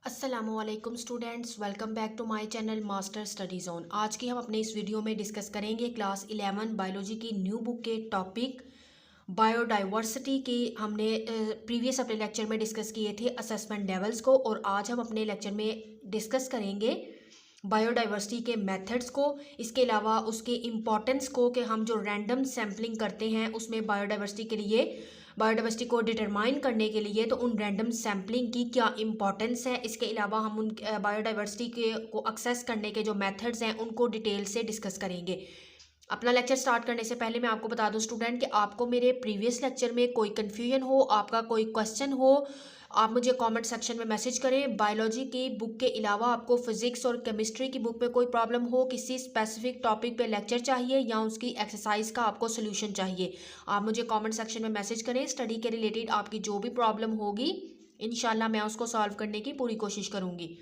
अस्सलामुअलैकुम students, welcome back to my channel master study zone. आज की हम अपने इस वीडियो में डिस्कस करेंगे क्लास 11 बायोलॉजी की न्यू बुक के टॉपिक बायोडाइवर्सिटी की। हमने प्रीवियस अपने लेक्चर में डिस्कस किए थे असेसमेंट लेवल्स को, और आज हम अपने लेक्चर में डिस्कस करेंगे बायोडाइवर्सिटी के मेथड्स को, इसके अलावा उसके इम्पॉर्टेंस को कि हम जो रैंडम सैम्पलिंग करते हैं उसमें बायोडाइवर्सिटी को डिटरमाइन करने के लिए तो उन रैंडम सैम्पलिंग की क्या इंपॉर्टेंस है। इसके अलावा हम उन बायोडाइवर्सिटी के को एक्सेस करने के जो मेथड्स हैं उनको डिटेल से डिस्कस करेंगे। अपना लेक्चर स्टार्ट करने से पहले मैं आपको बता दूं स्टूडेंट कि आपको मेरे प्रीवियस लेक्चर में कोई कन्फ्यूजन हो, आपका कोई क्वेश्चन हो, आप मुझे कमेंट सेक्शन में मैसेज करें। बायोलॉजी की बुक के अलावा आपको फिजिक्स और केमिस्ट्री की बुक में कोई प्रॉब्लम हो, किसी स्पेसिफिक टॉपिक पे लेक्चर चाहिए या उसकी एक्सरसाइज का आपको सोल्यूशन चाहिए, आप मुझे कमेंट सेक्शन में मैसेज करें। स्टडी के रिलेटेड आपकी जो भी प्रॉब्लम होगी इंशाल्लाह मैं उसको सॉल्व करने की पूरी कोशिश करूँगी।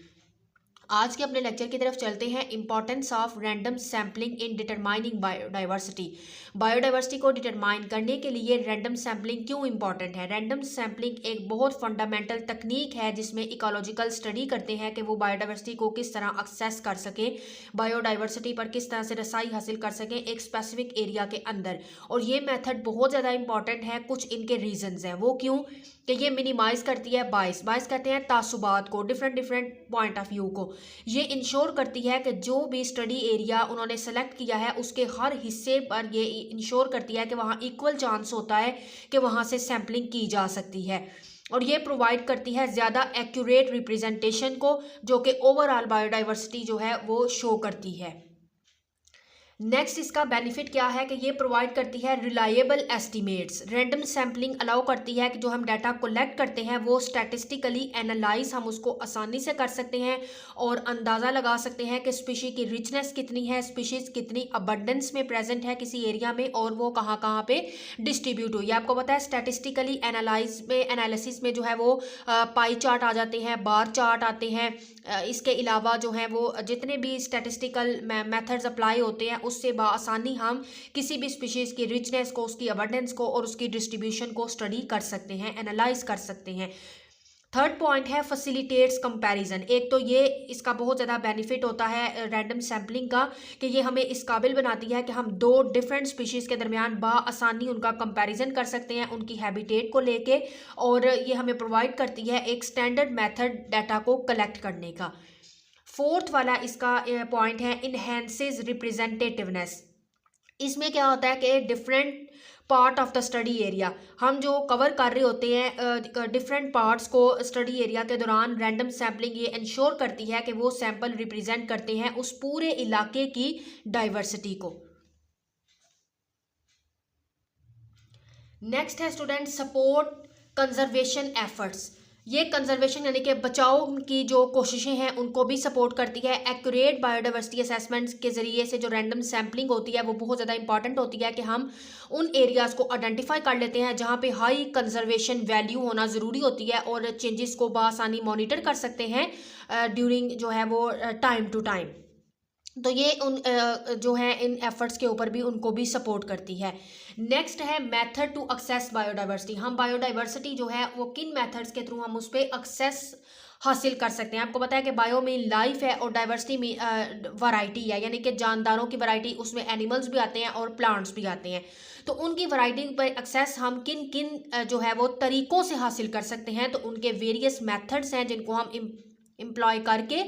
आज के अपने लेक्चर की तरफ चलते हैं। Importance of random sampling in determining biodiversity. Biodiversity को डिटरमाइन करने के लिए रैंडम सैम्पलिंग क्यों इंपॉर्टेंट है। रैंडम सैम्पलिंग एक बहुत फंडामेंटल तकनीक है जिसमें इकोलॉजिकल स्टडी करते हैं कि वो बायोडाइवर्सिटी को किस तरह एक्सेस कर सकें, बायोडाइवर्सिटी पर किस तरह से रसाई हासिल कर सकें एक स्पेसिफिक एरिया के अंदर। और ये मेथड बहुत ज़्यादा इंपॉर्टेंट है। कुछ इनके रीजंस हैं, वो क्यों कि ये मिनिमाइज करती है बायस कहते हैं तासुबात को, डिफरेंट पॉइंट ऑफ व्यू को। ये इंश्योर करती है कि जो भी स्टडी एरिया उन्होंने सेलेक्ट किया है उसके हर हिस्से पर ये इंश्योर करती है कि वहाँ इक्वल चांस होता है कि वहाँ से सैम्पलिंग की जा सकती है। और ये प्रोवाइड करती है ज़्यादा एक्यूरेट रिप्रेजेंटेशन को, जो कि ओवरऑल बायोडाइवर्सिटी जो है वो शो करती है। नेक्स्ट इसका बेनिफिट क्या है कि ये प्रोवाइड करती है reliable estimates. Random sampling allow करती है कि जो हम डाटा कलेक्ट करते हैं वो स्टैटिस्टिकली एनालाइज हम उसको आसानी से कर सकते हैं और अंदाज़ा लगा सकते हैं कि स्पीशीज की रिचनेस कितनी है, स्पीशीज कितनी अबंडेंस में प्रेजेंट है किसी एरिया में और वो कहाँ कहाँ पे डिस्ट्रीब्यूट हुई है। आपको पता है स्टैटिस्टिकली एनालिसिस में जो है वो पाई चार्ट आ जाते हैं, बार चार्ट आते हैं। इसके अलावा जो है वो जितने भी स्टैटिस्टिकल मेथड्स अप्लाई होते हैं उससे बआसानी हम किसी भी स्पीशीज़ की रिचनेस को, उसकी अबंडेंस को और उसकी डिस्ट्रीब्यूशन को स्टडी कर सकते हैं, एनालाइज कर सकते हैं। थर्ड पॉइंट है फैसिलिटेट्स कंपैरिजन। एक तो ये इसका बहुत ज़्यादा बेनिफिट होता है रैंडम सैम्पलिंग का कि ये हमें इस काबिल बनाती है कि हम दो डिफरेंट स्पीशीज़ के दरमियान बआसानी उनका कंपैरिजन कर सकते हैं उनकी हैबिटेट को लेके, और ये हमें प्रोवाइड करती है एक स्टैंडर्ड मेथड डाटा को कलेक्ट करने का। फोर्थ वाला इसका पॉइंट है इनहेंसेस रिप्रेजेंटेटिवनेस। इसमें क्या होता है कि different part of the study area हम जो कवर कर रहे होते हैं डिफरेंट पार्ट्स को स्टडी एरिया के दौरान, रैंडम सैम्पलिंग ये इंश्योर करती है कि वो सैंपल रिप्रेजेंट करते हैं उस पूरे इलाके की डाइवर्सिटी को। नेक्स्ट है स्टूडेंट सपोर्ट कंजर्वेशन एफर्ट्स। ये कंजर्वेशन यानी कि बचाव की जो कोशिशें हैं उनको भी सपोर्ट करती है। एक्यूरेट बायोडाइवर्सिटी असेसमेंट्स के ज़रिए से जो रैंडम सैम्पलिंग होती है वो बहुत ज़्यादा इंपॉर्टेंट होती है कि हम उन एरियाज़ को आइडेंटिफाई कर लेते हैं जहाँ पे हाई कंजर्वेशन वैल्यू होना ज़रूरी होती है और चेंजेस को बआसानी मॉनिटर कर सकते हैं ड्यूरिंग जो है वो टाइम टू टाइम। तो ये उन जो है इन एफर्ट्स के ऊपर भी उनको भी सपोर्ट करती है। नेक्स्ट है मेथड टू एक्सेस बायोडाइवर्सिटी। हम बायोडाइवर्सिटी जो है वो किन मेथड्स के थ्रू हम उस पर एक्सेस हासिल कर सकते हैं। आपको पता है कि बायो में लाइफ है और डाइवर्सिटी में वैरायटी है, यानी कि जानदारों की वैरायटी, उसमें एनिमल्स भी आते हैं और प्लांट्स भी आते हैं। तो उनकी वैरायटी पर एक्सेस हम किन किन जो है वो तरीक़ों से हासिल कर सकते हैं, तो उनके वेरियस मेथड्स हैं जिनको हम एम्प्लॉय करके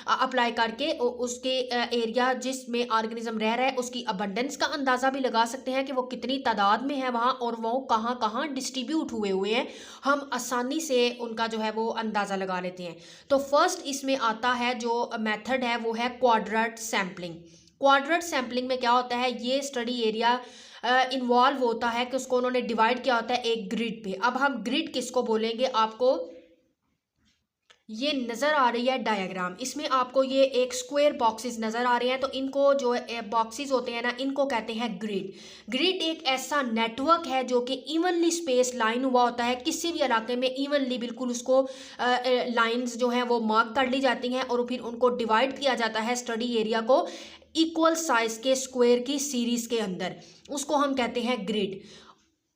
अप्लाई करके उसके एरिया जिसमें ऑर्गेनिज्म रह रहा है उसकी अबंडेंस का अंदाज़ा भी लगा सकते हैं कि वो कितनी तादाद में है वहाँ और वो कहाँ कहाँ डिस्ट्रीब्यूट हुए हैं। हम आसानी से उनका जो है वो अंदाज़ा लगा लेते हैं। तो फर्स्ट इसमें आता है जो मेथड है वो है क्वाड्रेंट सैम्पलिंग। क्वाड्रेंट सैम्पलिंग में क्या होता है, ये स्टडी एरिया इन्वॉल्व होता है कि उसको उन्होंने डिवाइड किया होता है एक ग्रिड पे। अब हम ग्रिड किसको बोलेंगे, आपको ये नज़र आ रही है डायग्राम, इसमें आपको ये एक स्क्वायर बॉक्सेस नज़र आ रहे हैं। तो इनको जो बॉक्सेस होते हैं ना इनको कहते हैं ग्रिड। ग्रिड एक ऐसा नेटवर्क है जो कि इवनली स्पेस लाइन हुआ होता है, किसी भी इलाके में इवनली बिल्कुल उसको लाइंस जो हैं वो मार्क कर ली जाती हैं और फिर उनको डिवाइड किया जाता है स्टडी एरिया को इक्वल साइज के स्क्वायर की सीरीज़ के अंदर, उसको हम कहते हैं ग्रिड।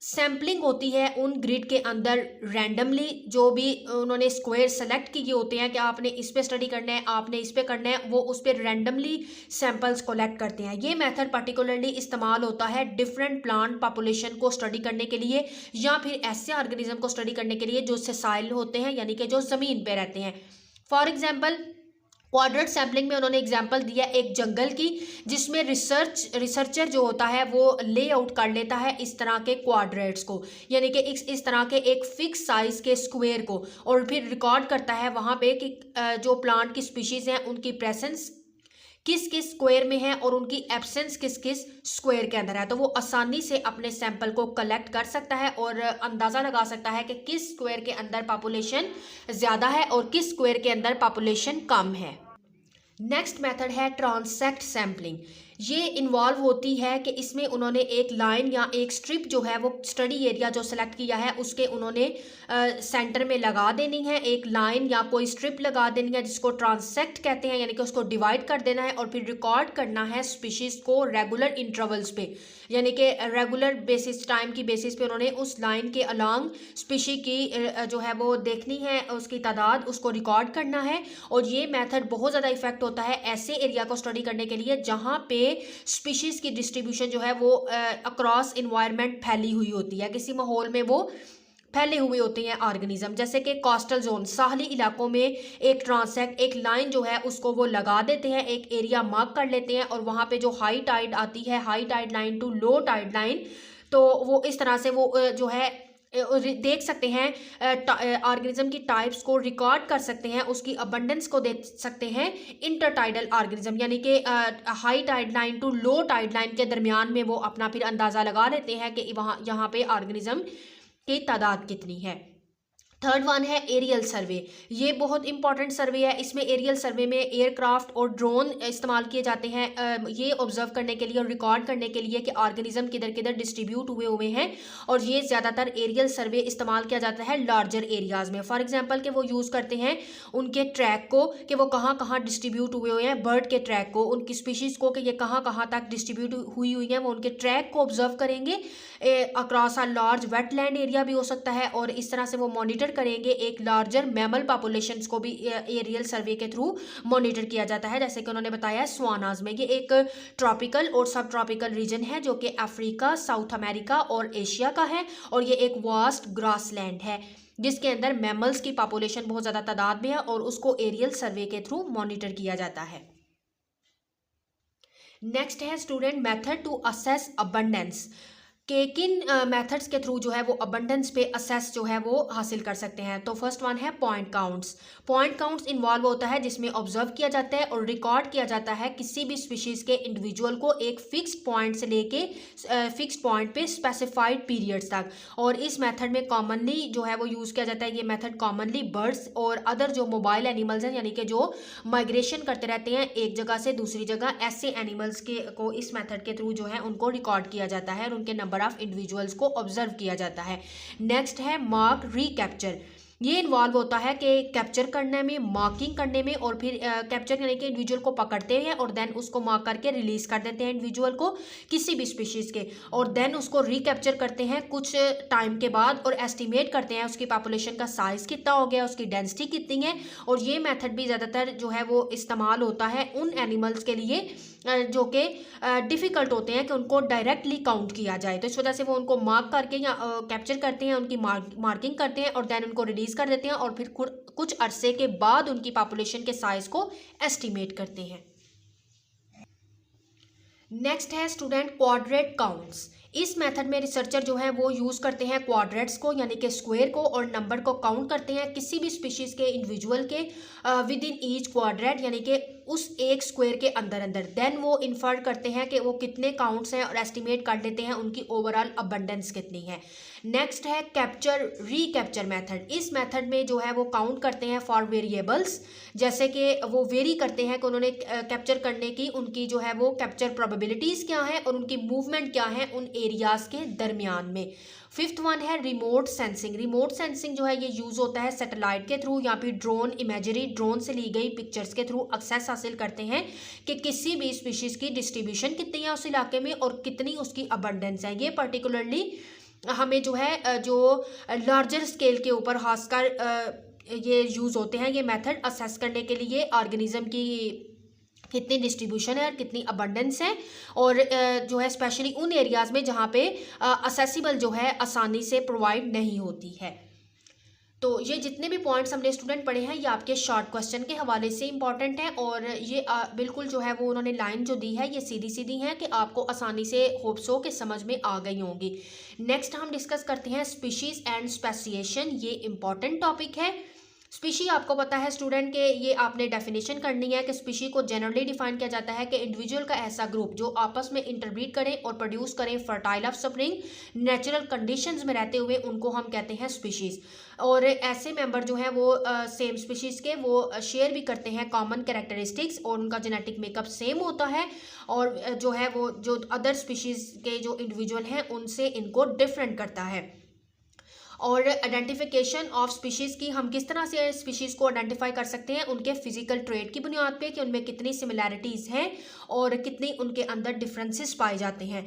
सैम्पलिंग होती है उन ग्रिड के अंदर रैंडमली, जो भी उन्होंने स्क्वायर सेलेक्ट किए होते हैं कि आपने इस पे स्टडी करना है, आपने इस पे करना है, वो उस पर रैंडमली सैंपल्स कलेक्ट करते हैं। ये मेथड पर्टिकुलरली इस्तेमाल होता है डिफरेंट प्लांट पॉपुलेशन को स्टडी करने के लिए या फिर ऐसे ऑर्गेनिज्म को स्टडी करने के लिए जो सेसाइल होते हैं, यानी कि जो ज़मीन पे रहते हैं। फॉर एग्जाम्पल क्वाड्रेट सैम्पलिंग में उन्होंने एग्जांपल दिया एक जंगल की, जिसमें रिसर्चर जो होता है वो लेआउट कर लेता है इस तरह के क्वाड्रेट्स को, यानी कि इस तरह के एक फिक्स साइज के स्क्वायर को, और फिर रिकॉर्ड करता है वहाँ पे कि जो प्लांट की स्पीशीज़ हैं उनकी प्रेजेंस किस किस स्क्वायर में है और उनकी एब्सेंस किस किस स्क्वायर के अंदर है। तो वो आसानी से अपने सैंपल को कलेक्ट कर सकता है और अंदाज़ा लगा सकता है कि किस स्क्वायर के अंदर पॉपुलेशन ज़्यादा है और किस स्क्वायर के अंदर पॉपुलेशन कम है। नेक्स्ट मेथड है ट्रांसेक्ट सैम्पलिंग। ये इन्वॉल्व होती है कि इसमें उन्होंने एक लाइन या एक स्ट्रिप जो है वो स्टडी एरिया जो सेलेक्ट किया है उसके उन्होंने सेंटर में लगा देनी है, एक लाइन या कोई स्ट्रिप लगा देनी है जिसको ट्रांसेक्ट कहते हैं, यानी कि उसको डिवाइड कर देना है और फिर रिकॉर्ड करना है स्पीशीज़ को रेगुलर इंटरवल्स पे, यानी कि रेगुलर बेसिस टाइम की बेसिस पे उन्होंने उस लाइन के अलॉन्ग स्पीशी की जो है वो देखनी है, उसकी तादाद, उसको रिकॉर्ड करना है। और ये मेथड बहुत ज़्यादा इफेक्ट होता है ऐसे एरिया को स्टडी करने के लिए जहाँ पे स्पीशीज़ की डिस्ट्रीब्यूशन जो है वो अक्रॉस इन्वायरमेंट फैली हुई होती है, किसी माहौल में वो फैले हुए होते हैं ऑर्गेनिज्म। जैसे कि कोस्टल जोन, साहली इलाकों में एक ट्रांसेक्ट एक लाइन जो है उसको वो लगा देते हैं, एक एरिया मार्क कर लेते हैं और वहाँ पे जो हाई टाइड आती है, high tide line to low tide line, तो वो इस तरह से वो जो है देख सकते हैं, ऑर्गेनिज्म की टाइप्स को रिकॉर्ड कर सकते हैं, उसकी अबंडेंस को देख सकते हैं। इंटरटाइडल ऑर्गेनिज्म यानी कि high tide line to low tide line के दरमियान में वो अपना फिर अंदाज़ा लगा लेते हैं कि वहाँ यहाँ पे ऑर्गेनिज्म की तादाद कितनी है। थर्ड वन है एरियल सर्वे। ये बहुत इंपॉर्टेंट सर्वे है। इसमें एरियल सर्वे में एयरक्राफ्ट और ड्रोन इस्तेमाल किए जाते हैं ये ऑब्जर्व करने के लिए और रिकॉर्ड करने के लिए कि ऑर्गेनिज्म किधर किधर डिस्ट्रीब्यूट हुए हैं। और ये ज़्यादातर एरियल सर्वे इस्तेमाल किया जाता है लार्जर एरियाज़ में। फॉर एग्जांपल कि वो यूज़ करते हैं उनके ट्रैक को कि वो कहाँ कहाँ डिस्ट्रीब्यूट हुए हैं, बर्ड के ट्रैक को, उनकी स्पीशीज़ को कि ये कहाँ कहाँ तक डिस्ट्रीब्यूट हुई हैं, वो उनके ट्रैक को ऑब्जर्व करेंगे। Across a large wetland area भी हो सकता है और इस तरह से वो मॉनिटर करेंगे। एक लार्जर मैमल पॉपुलेशंस को भी एरियल सर्वे के थ्रू मॉनिटर किया जाता है, जैसे कि उन्होंने बताया स्वानाज में। ये एक ट्रॉपिकल और सब ट्रॉपिकल रीजन है जो कि अफ्रीका, साउथ अमेरिका और एशिया का है और ये एक वास्ट ग्रासलैंड है जिसके अंदर मैमल्स की पॉपुलेशन बहुत ज़्यादा तादाद में है और उसको एरियल सर्वे के थ्रू मॉनिटर किया जाता है। नेक्स्ट है student method to assess abundance, कि किन मेथड्स के थ्रू जो है वो अबंडेंस पे असेस जो है वो हासिल कर सकते हैं। तो फर्स्ट वन है point counts. Point counts involve होता है जिसमें ऑब्जर्व किया जाता है और रिकॉर्ड किया जाता है किसी भी स्पीशीज़ के इंडिविजुअल को एक फिक्स्ड पॉइंट से लेके फिक्स्ड पॉइंट पे स्पेसिफाइड पीरियड्स तक। और इस मेथड में कॉमनली जो है वो यूज़ किया जाता है, ये मेथड कॉमनली बर्ड्स और अदर जो मोबाइल एनिमल्स हैं, यानी कि जो माइग्रेशन करते रहते हैं एक जगह से दूसरी जगह, ऐसे एनिमल्स के को इस मेथड के थ्रू जो है उनको रिकॉर्ड किया जाता है और उनके नंबर ऑफ इंडिविजुअल्स को ऑब्जर्व किया जाता है। नेक्स्ट है मार्क रिकैप्चर। ये इन्वॉल्व होता है कि कैप्चर करने में, मार्किंग करने में और फिर कैप्चर करने के इंडिविजुअल को पकड़ते हैं और देन उसको मार्क करके रिलीज कर देते हैं इंडिविजुअल को किसी भी स्पीशीज़ के, और देन उसको रिकैप्चर करते हैं कुछ टाइम के बाद और एस्टिमेट करते हैं उसकी पॉपुलेशन का साइज़ कितना हो गया, उसकी डेंसिटी कितनी है। और ये मेथड भी ज़्यादातर जो है वो इस्तेमाल होता है उन एनिमल्स के लिए जो कि डिफ़िकल्ट होते हैं कि उनको डायरेक्टली काउंट किया जाए, तो इस वजह से वो उनको मार्क करके या कैप्चर करते हैं, उनकी मार्किंग करते हैं और देन उनको रिलीज़ कर देते हैं और फिर कुछ अरसे के बाद उनकी पॉपुलेशन के साइज़ को एस्टिमेट करते हैं। नेक्स्ट है स्टूडेंट क्वाड्रेट काउंट्स। इस मेथड में रिसर्चर जो है वो यूज़ करते हैं क्वाड्रेट्स को, यानी कि स्क्वायर को, और नंबर को काउंट करते हैं किसी भी स्पीशीज़ के इंडिविजुअल के विद इन ईच क्वाड्रेट, यानी कि उस एक स्क्वायर के अंदर अंदर। देन वो इन्फर करते हैं कि वो कितने काउंट्स हैं और एस्टिमेट कर लेते हैं उनकी ओवरऑल अबंडेंस कितनी है। नेक्स्ट है कैप्चर रीकैप्चर मेथड। इस मेथड में जो है वो काउंट करते हैं फॉर वेरिएबल्स, जैसे कि वो वेरी करते हैं कि उन्होंने कैप्चर करने की उनकी जो है वो कैप्चर प्रोबेबिलिटीज़ क्या है और उनकी मूवमेंट क्या है उन एरियाज़ के दरमियान में। फिफ्थ वन है रिमोट सेंसिंग। रिमोट सेंसिंग जो है ये यूज़ होता है सैटेलाइट के थ्रू या फिर ड्रोन इमेजरी, ड्रोन से ली गई पिक्चर्स के थ्रू एक्सेस हासिल करते हैं कि किसी भी स्पीशीज़ की डिस्ट्रीब्यूशन कितनी है उस इलाके में और कितनी उसकी अबंडेंस है। ये पर्टिकुलरली हमें जो है जो लार्जर स्केल के ऊपर खासकर ये यूज़ होते हैं ये मेथड असेस करने के लिए ऑर्गेनिज्म की कितनी डिस्ट्रीब्यूशन है और कितनी अबंडेंस है, और जो है स्पेशली उन एरियाज़ में जहाँ पे असेसिबल जो है आसानी से प्रोवाइड नहीं होती है। तो ये जितने भी पॉइंट्स हमने स्टूडेंट पढ़े हैं ये आपके शॉर्ट क्वेश्चन के हवाले से इंपॉर्टेंट है, और ये बिल्कुल जो है वो उन्होंने लाइन जो दी है ये सीधी सीधी है कि आपको आसानी से होप्स हो कि समझ में आ गई होंगी। नेक्स्ट हम डिस्कस करते हैं स्पीशीज़ एंड स्पेसिएशन। ये इंपॉर्टेंट टॉपिक है। स्पीशी आपको पता है स्टूडेंट के ये आपने डेफिनेशन करनी है कि स्पीशी को जनरली डिफाइन किया जाता है कि इंडिविजुअल का ऐसा ग्रुप जो आपस में इंटरब्रीड करें और प्रोड्यूस करें फर्टाइल ऑफस्प्रिंग नेचुरल कंडीशंस में रहते हुए, उनको हम कहते हैं स्पीशीज़। और ऐसे मेंबर जो हैं वो सेम स्पीशीज़ के वो शेयर भी करते हैं कॉमन कैरेक्टरिस्टिक्स, और उनका जेनेटिक मेकअप सेम होता है, और जो है वो जो अदर स्पीशीज़ के जो इंडिविजुअल हैं उनसे इनको डिफरेंट करता है। और आइडेंटिफिकेशन ऑफ स्पीशीज़ की हम किस तरह से स्पीशीज़ को आइडेंटिफाई कर सकते हैं, उनके फिजिकल ट्रेट की बुनियाद पे कि उनमें कितनी सिमिलैरिटीज़ हैं और कितनी उनके अंदर डिफरेंसेस पाए जाते हैं।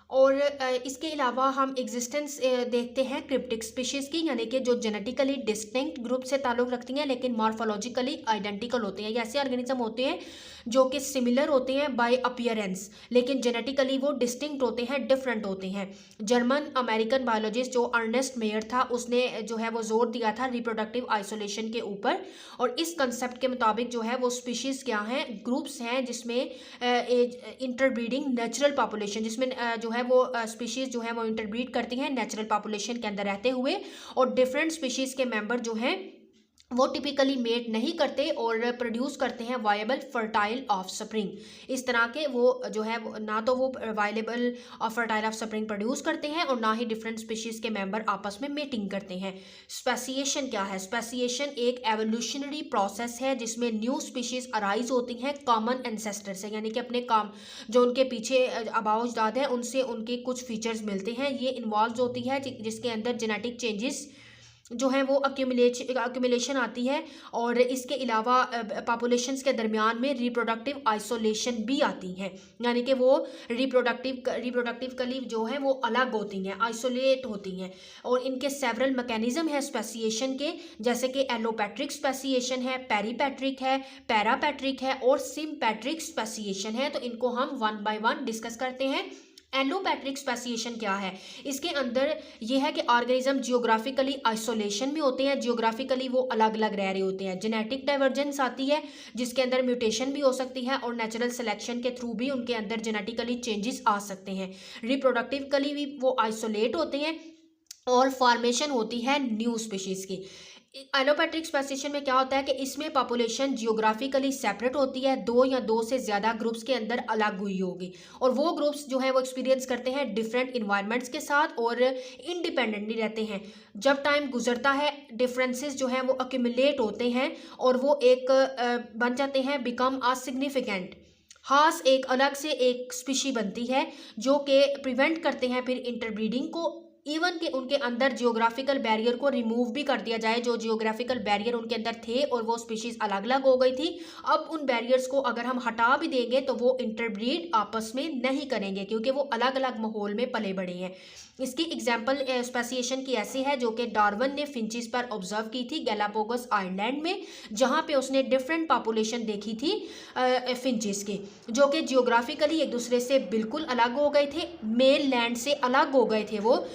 और इसके अलावा हम एग्जिस्टेंस देखते हैं क्रिप्टिक स्पीशीज़ की, यानी कि जो जेनेटिकली डिस्टिंक्ट ग्रुप से ताल्लुक़ रखती हैं लेकिन मॉर्फोलॉजिकली आइडेंटिकल होते हैं। ये ऐसे ऑर्गेनिज्म होते हैं जो कि सिमिलर होते हैं बाय अपीयरेंस, लेकिन जेनेटिकली वो डिस्टिंक्ट होते हैं, डिफरेंट होते हैं। जर्मन अमेरिकन बायोलॉजिस्ट जो अर्नेस्ट मेयर था उसने जो है वो जोर दिया था रिप्रोडक्टिव आइसोलेशन के ऊपर, और इस कंसेप्ट के मुताबिक जो है वो स्पीशीज़ क्या हैं, ग्रुप्स हैं जिसमें इंटरब्रीडिंग नेचुरल पॉपुलेशन, जिसमें जो है वो स्पीशीज़ जो है वो इंटरब्रीड करती हैं नेचुरल पॉपुलेशन के अंदर रहते हुए, और डिफरेंट स्पीशीज़ के मेंबर जो हैं वो टिपिकली मेट नहीं करते और प्रोड्यूस करते हैं वायबल फर्टाइल ऑफस्प्रिंग। इस तरह के वो जो है ना तो वो वायबल और फर्टाइल ऑफस्प्रिंग प्रोड्यूस करते हैं और ना ही डिफरेंट स्पीशीज़ के मेंबर आपस में मेटिंग करते हैं। स्पेसिएशन क्या है? स्पेसिएशन एक एवोल्यूशनरी प्रोसेस है जिसमें न्यू स्पीशीज़ अराइज होती हैं कॉमन एंसेस्टर से, यानी कि अपने काम जो उनके पीछे आबाओ अजदाद हैं उनसे उनके कुछ फीचर्स मिलते हैं। ये इन्वॉल्व होती है जिसके अंदर जेनेटिक चेंजेस जो है वो अक्यूमुलेशन आती है, और इसके अलावा पॉपुलेशंस के दरमियान में रिप्रोडक्टिव आइसोलेशन भी आती हैं, यानी कि वो रिप्रोडक्टिवली जो है वो अलग होती हैं, आइसोलेट होती हैं। और इनके सेवरल मैकेनिज्म है स्पेसिएशन के, जैसे कि एलोपैट्रिक स्पेसिएशन है, पेरीपैट्रिक है, पैरापैट्रिक है और सिम्पैट्रिक स्पेसिएशन है। तो इनको हम वन बाय वन डिस्कस करते हैं। एलोपैट्रिक स्पेसिएशन क्या है? इसके अंदर यह है कि ऑर्गेनिज्म जियोग्राफिकली आइसोलेशन में होते हैं, जियोग्राफिकली वो अलग अलग रह रहे होते हैं। जेनेटिक डाइवर्जेंस आती है जिसके अंदर म्यूटेशन भी हो सकती है, और नेचुरल सिलेक्शन के थ्रू भी उनके अंदर जेनेटिकली चेंजेस आ सकते हैं। रिप्रोडक्टिवली भी वो आइसोलेट होते हैं, और फॉर्मेशन होती है न्यू स्पीशीज़ की। एलोपैट्रिक स्पेसिएशन में क्या होता है कि इसमें पॉपुलेशन जियोग्राफिकली सेपरेट होती है, दो या दो से ज़्यादा ग्रुप्स के अंदर अलग हुई होगी, और वो ग्रुप्स जो है वो एक्सपीरियंस करते हैं डिफरेंट इन्वायरमेंट्स के साथ और इंडिपेंडेंटली रहते हैं। जब टाइम गुजरता है डिफरेंसेस जो हैं वो अक्यूमुलेट होते हैं और वो एक बन जाते हैं बिकम आ सिग्निफिकेंट, खास एक अलग से एक स्पीशी बनती है जो कि प्रिवेंट करते हैं फिर इंटरब्रीडिंग को, इवन कि उनके अंदर जियोग्राफिकल बैरियर को रिमूव भी कर दिया जाए। जो जियोग्राफिकल बैरियर उनके अंदर थे और वो स्पीशीज़ अलग अलग हो गई थी, अब उन बैरियर्स को अगर हम हटा भी देंगे तो वो इंटरब्रीड आपस में नहीं करेंगे क्योंकि वो अलग अलग माहौल में पले बड़े हैं। इसकी एग्जाम्पल स्पेसिएशन की ऐसी है जो कि डार्विन ने फिंचिस पर ऑब्जर्व की थी गैलापागोस आइलैंड में, जहाँ पे उसने डिफरेंट पॉपुलेशन देखी थी फिंचिस की, जो कि जियोग्राफिकली एक दूसरे से बिल्कुल अलग हो गए थे, मेल लैंड से अलग हो गए थे वो,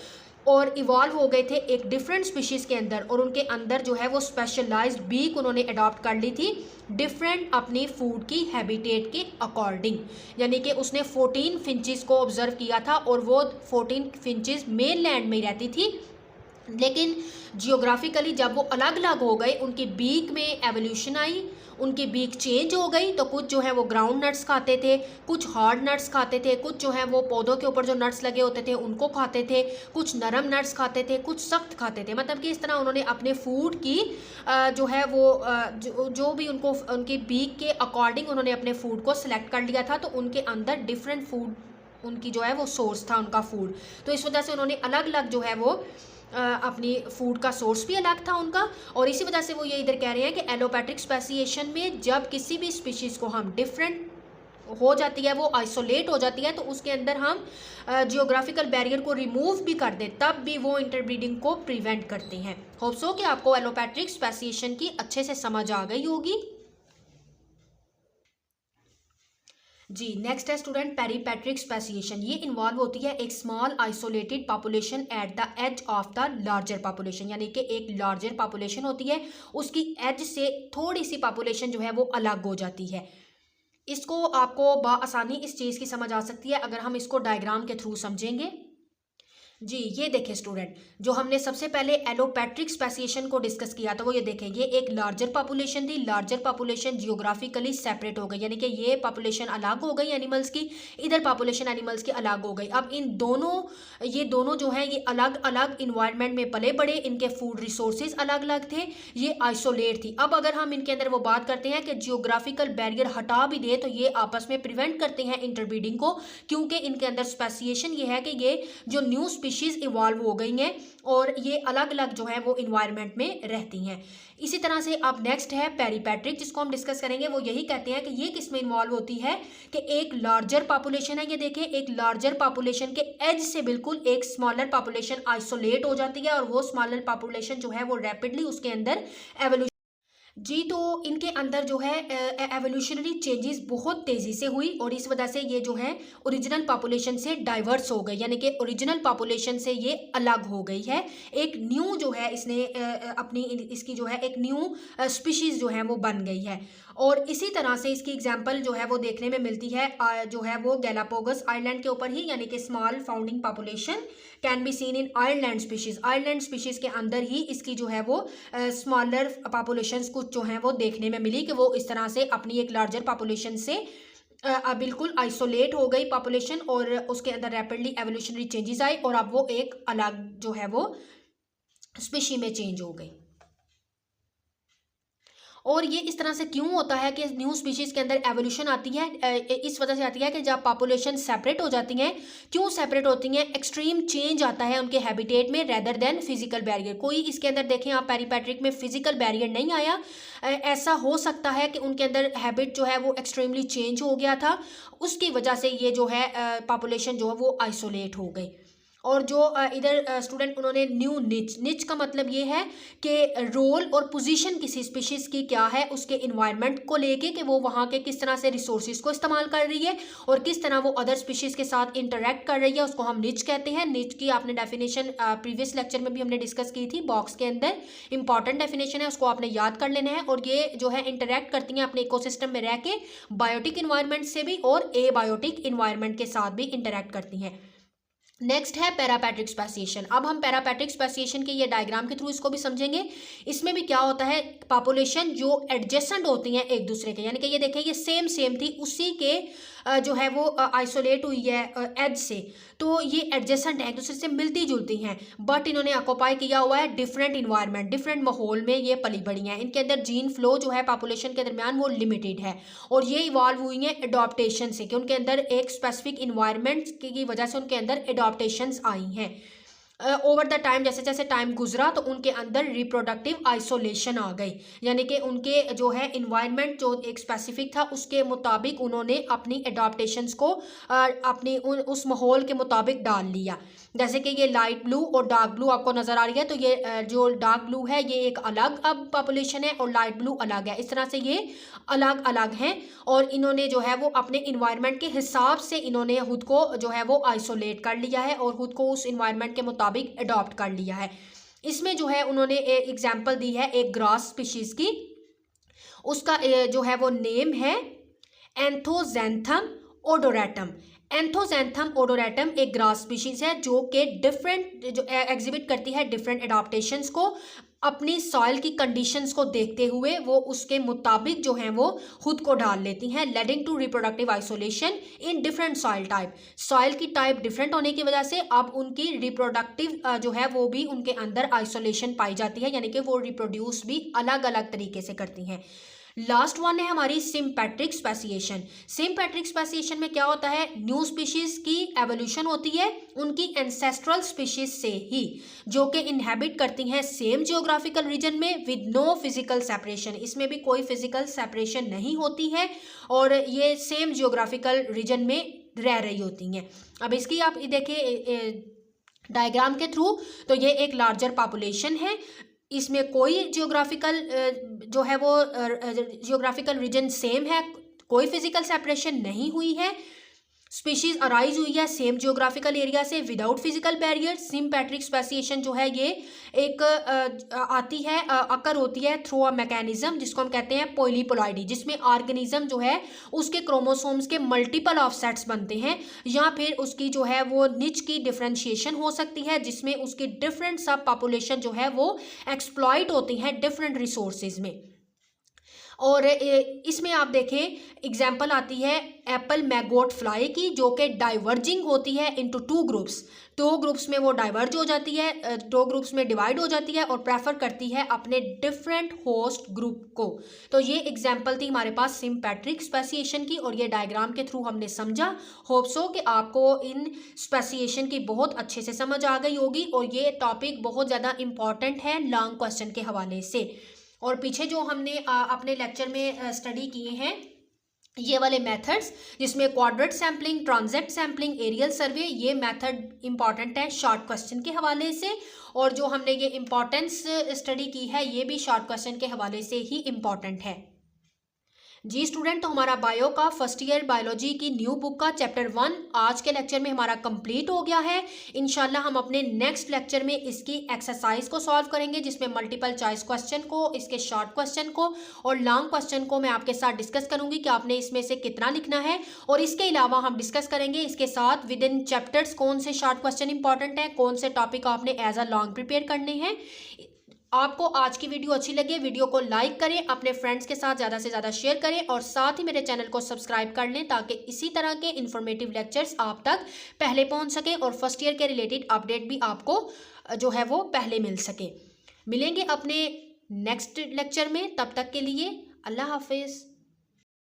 और इवॉल्व हो गए थे एक डिफरेंट स्पीशीज़ के अंदर, और उनके अंदर जो है वो स्पेशलाइज्ड बीक उन्होंने अडॉप्ट कर ली थी डिफरेंट अपनी फूड की हैबिटेट के अकॉर्डिंग। यानी कि उसने 14 फिंचेस को ऑब्जर्व किया था और वो 14 फिंचेस मेन लैंड में ही रहती थी, लेकिन जियोग्राफिकली जब वो अलग अलग हो गए उनकी बीक में एवोल्यूशन आई, उनकी बीक चेंज हो गई। तो कुछ जो है वो ग्राउंड नट्स खाते थे, कुछ हार्ड नट्स खाते थे, कुछ जो है वो पौधों के ऊपर जो नट्स लगे होते थे उनको खाते थे, कुछ नरम नट्स खाते थे, कुछ सख्त खाते थे। मतलब कि इस तरह उन्होंने अपने फूड की जो है वो जो भी उनको उनकी बीक के अकॉर्डिंग उन्होंने अपने फूड को सिलेक्ट कर लिया था। तो उनके अंदर डिफरेंट फूड उनकी जो है वो सोर्स था उनका फूड, तो इस वजह से उन्होंने अलग अलग जो है वो अपनी फूड का सोर्स भी अलग था उनका। और इसी वजह से वो ये इधर कह रहे हैं कि एलोपैट्रिक स्पेसिएशन में जब किसी भी स्पीशीज़ को हम डिफरेंट हो जाती है, वो आइसोलेट हो जाती है, तो उसके अंदर हम जियोग्राफिकल बैरियर को रिमूव भी कर दें तब भी वो इंटरब्रीडिंग को प्रिवेंट करती हैं। होप सो कि आपको एलोपैट्रिक स्पेसिएशन की अच्छे से समझ आ गई होगी। जी नेक्स्ट है स्टूडेंट पेरीपैट्रिक स्पेसिएशन। ये इन्वॉल्व होती है एक small isolated population at the edge of the larger population, यानी कि एक लार्जर पॉपुलेशन होती है, उसकी एज से थोड़ी सी पॉपुलेशन जो है वो अलग हो जाती है। इसको आपको बआसानी इस चीज़ की समझ आ सकती है अगर हम इसको डायग्राम के थ्रू समझेंगे। जी ये देखें स्टूडेंट, जो हमने सबसे पहले एलोपैट्रिक स्पेसिएशन को डिस्कस किया था वो ये देखें, ये एक लार्जर पॉपुलेशन थी। लार्जर पॉपुलेशन जियोग्राफिकली सेपरेट हो गई, यानी कि ये पॉपुलेशन अलग हो गई एनिमल्स की, इधर पॉपुलेशन एनिमल्स की अलग हो गई। अब इन दोनों, ये दोनों जो हैं ये अलग अलग इन्वायरमेंट में पले बड़े, इनके फूड रिसोर्सेज अलग अलग थे, ये आइसोलेट थी। अब अगर हम इनके अंदर वो बात करते हैं कि जियोग्राफिकल बैरियर हटा भी दे तो ये आपस में प्रिवेंट करते हैं इंटरब्रीडिंग को, क्योंकि इनके अंदर स्पेसिएशन ये है कि ये जो न्यू स्पीशीज इवॉल्व हो गई हैं और ये अलग अलग जो है वो इन्वायरमेंट में रहती हैं। इसी तरह से अब नेक्स्ट है पेरीपैट्रिक, जिसको हम डिस्कस करेंगे। वो यही कहते हैं कि ये किस में इन्वॉल्व होती है कि एक लार्जर पॉपुलेशन है, ये देखें, एक लार्जर पॉपुलेशन के एज से बिल्कुल एक स्मॉलर पॉपुलेशन आइसोलेट हो जाती है और वो स्मॉलर पॉपुलेशन जो है वो रैपिडली उसके अंदर एवोल्यूशन। जी तो इनके अंदर जो है एवोल्यूशनरी चेंजेस बहुत तेज़ी से हुई और इस वजह से ये जो है ओरिजिनल पॉपुलेशन से डाइवर्स हो गई, यानी कि ओरिजिनल पॉपुलेशन से ये अलग हो गई है। एक न्यू जो है इसने अपनी इसकी जो है एक न्यू स्पीशीज़ जो है वो बन गई है। और इसी तरह से इसकी एग्जांपल जो है वो देखने में मिलती है जो है वो गैलापागोस आइलैंड के ऊपर ही, यानी कि small founding population can be seen in island species. Island species के अंदर ही इसकी जो है वो स्मॉलर पॉपुलेशंस कुछ जो हैं वो देखने में मिली कि वो इस तरह से अपनी एक लार्जर पॉपुलेशन से बिल्कुल आइसोलेट हो गई पॉपुलेशन और उसके अंदर रैपिडली एवोल्यूशनरी चेंजेस आए और अब वो एक अलग जो है वो स्पीशी में चेंज हो गई। और ये इस तरह से क्यों होता है कि न्यू स्पीशीज़ के अंदर एवोल्यूशन आती है? इस वजह से आती है कि जब पॉपुलेशन सेपरेट हो जाती हैं, क्यों सेपरेट होती हैं, एक्सट्रीम चेंज आता है उनके हैबिटेट में रेदर देन फिजिकल बैरियर। कोई इसके अंदर देखें आप पेरीपैट्रिक में फिजिकल बैरियर नहीं आया, ऐसा हो सकता है कि उनके अंदर हैबिट जो है वो एक्सट्रीमली चेंज हो गया था, उसकी वजह से ये जो है पॉपुलेशन जो है वो आइसोलेट हो गई। और जो इधर स्टूडेंट उन्होंने न्यू निच का मतलब ये है कि रोल और पोजीशन किसी स्पीशीज़ की क्या है उसके इन्वायरमेंट को लेके, कि वो वहाँ के किस तरह से रिसोर्सेज को इस्तेमाल कर रही है और किस तरह वो अदर स्पीशीज़ के साथ इंटरेक्ट कर रही है, उसको हम निच कहते हैं। निच की आपने डेफिनेशन प्रीवियस लेक्चर में भी हमने डिस्कस की थी, बॉक्स के अंदर इंपॉर्टेंट डेफिनेशन है, उसको आपने याद कर लेना है। और ये जो है इंटरेक्ट करती हैं अपने इकोसिस्टम में रह के बायोटिक इन्वायरमेंट से भी और एबायोटिक इन्वायरमेंट के साथ भी इंटरेक्ट करती हैं। नेक्स्ट है पैरापैट्रिक स्पेसिएशन। अब हम पैरापैट्रिक स्पेसिएशन के ये डायग्राम के थ्रू इसको भी समझेंगे। इसमें भी क्या होता है, पॉपुलेशन जो एडजेसेंट होती हैं एक दूसरे के, यानी कि ये देखें ये सेम थी, उसी के जो है वो आइसोलेट हुई है एज से, तो ये एडजेसेंट है, एक दूसरे से मिलती जुलती हैं, बट इन्होंने ऑक्यूपाई किया हुआ है डिफरेंट इन्वायरमेंट, डिफरेंट माहौल में ये पली बड़ी हैं। इनके अंदर जीन फ्लो जो है पॉपुलेशन के दरमियान वो लिमिटेड है और ये इवॉल्व हुई हैं एडॉप्टेशन से, कि उनके अंदर एक स्पेसिफिक इन्वायरमेंट की वजह से उनके अंदर एडॉप्टेशंस आई हैं। ओवर द टाइम, जैसे जैसे टाइम गुजरा तो उनके अंदर रिप्रोडक्टिव आइसोलेशन आ गई, यानी कि उनके जो है इन्वायरमेंट जो एक स्पेसिफिक था उसके मुताबिक उन्होंने अपनी एडॉप्टेशंस को अपनी उस माहौल के मुताबिक डाल लिया। जैसे कि ये लाइट ब्लू और डार्क ब्लू आपको नज़र आ रही है, तो ये जो डार्क ब्लू है ये एक अलग अब पॉपुलेशन है और लाइट ब्लू अलग है। इस तरह से ये अलग अलग हैं और इन्होंने जो है वो अपने इन्वायरमेंट के हिसाब से इन्होंने खुद को जो है वो आइसोलेट कर लिया है और खुद को उस इन्वायरमेंट के मुताबिक अडॉप्ट कर लिया है। इसमें जो है उन्होंने एक एग्जाम्पल दी है एक ग्रास स्पीशीज़ की, उसका जो है वो नेम है एंथोजेंथम ओडोरेटम। एंथोजेंथम ओडोरेटम एक ग्रास स्पीशीज है जो कि डिफरेंट जो एग्जिबिट करती है डिफरेंट एडॉप्टेशंस को, अपनी सॉइल की कंडीशंस को देखते हुए वो उसके मुताबिक जो है वो खुद को ढाल लेती हैं, leading to reproductive isolation in different soil type. Soil की टाइप डिफरेंट होने की वजह से अब उनकी रिप्रोडक्टिव जो है वो भी उनके अंदर आइसोलेशन पाई जाती है, यानी कि वो रिप्रोड्यूस भी अलग अलग तरीके से करती हैं। लास्ट वन है हमारी सिम्पैट्रिक स्पेसिएशन। सिम्पैट्रिक स्पेसिएशन में क्या होता है, न्यू स्पीशीज की एवोल्यूशन होती है उनकी एंसेस्ट्रल स्पीशीज से ही, जो कि इनहेबिट करती हैं सेम जियोग्राफिकल रीजन में विद नो फिजिकल सेपरेशन। इसमें भी कोई फिजिकल सेपरेशन नहीं होती है और ये सेम जियोग्राफिकल रीजन में रह रही होती हैं। अब इसकी आप देखिए डायग्राम के थ्रू, तो ये एक लार्जर पॉपुलेशन है, इसमें कोई जियोग्राफिकल जो है वो जियोग्राफिकल रीजन सेम है, कोई फिजिकल सेपरेशन नहीं हुई है, स्पीशीज अराइज हुई है सेम जियोग्राफिकल एरिया से without physical barrier. Sympatric speciation जो है ये एक आती है अकर होती है थ्रू अ मैकेनिज्म जिसको हम कहते हैं पॉलीपोलॉइडी, जिसमें ऑर्गेनिज्म जो है उसके क्रोमोसोम्स के मल्टीपल ऑफसेट्स बनते हैं, या फिर उसकी जो है वो निच की डिफरेंशिएशन हो सकती है जिसमें उसकी डिफरेंट सब पॉपुलेशन जो है वो एक्सप्लॉइट होती हैं डिफरेंट रिसोर्सेज में। और इसमें आप देखें एग्जाम्पल आती है एप्पल मैगोट फ्लाई की, जो कि डाइवर्जिंग होती है इनटू टू ग्रुप्स। दो ग्रुप्स में वो डाइवर्ज हो जाती है, दो ग्रुप्स में डिवाइड हो जाती है और प्रेफर करती है अपने डिफरेंट होस्ट ग्रुप को। तो ये एग्जाम्पल थी हमारे पास सिम्पैट्रिक स्पेसिएशन की और ये डायग्राम के थ्रू हमने समझा। होप सो कि आपको इन स्पेसिएशन की बहुत अच्छे से समझ आ गई होगी और ये टॉपिक बहुत ज़्यादा इंपॉर्टेंट है लॉन्ग क्वेश्चन के हवाले से। और पीछे जो हमने अपने लेक्चर में स्टडी किए हैं ये वाले मेथड्स, जिसमें quadrat sampling, transect sampling, aerial survey, ये मेथड इंपॉर्टेंट है शॉर्ट क्वेश्चन के हवाले से। और जो हमने ये इंपॉर्टेंस स्टडी की है ये भी शॉर्ट क्वेश्चन के हवाले से ही इंपॉर्टेंट है। जी स्टूडेंट, तो हमारा बायो का फर्स्ट ईयर बायोलॉजी की न्यू बुक का चैप्टर 1 आज के लेक्चर में हमारा कंप्लीट हो गया है। इंशाल्लाह हम अपने नेक्स्ट लेक्चर में इसकी एक्सरसाइज को सॉल्व करेंगे, जिसमें मल्टीपल चॉइस क्वेश्चन को, इसके शॉर्ट क्वेश्चन को और लॉन्ग क्वेश्चन को मैं आपके साथ डिस्कस करूंगी कि आपने इसमें से कितना लिखना है। और इसके अलावा हम डिस्कस करेंगे इसके साथ विद इन चैप्टर्स कौन से शॉर्ट क्वेश्चन इंपॉर्टेंट है, कौन से टॉपिक आपने एज अ लॉन्ग प्रिपेयर करने हैं। आपको आज की वीडियो अच्छी लगे, वीडियो को लाइक करें, अपने फ्रेंड्स के साथ ज़्यादा से ज़्यादा शेयर करें और साथ ही मेरे चैनल को सब्सक्राइब कर लें ताकि इसी तरह के इन्फॉर्मेटिव लेक्चर्स आप तक पहले पहुंच सके और फर्स्ट ईयर के रिलेटेड अपडेट भी आपको जो है वो पहले मिल सके। मिलेंगे अपने नेक्स्ट लेक्चर में, तब तक के लिए अल्लाह हाफिज़।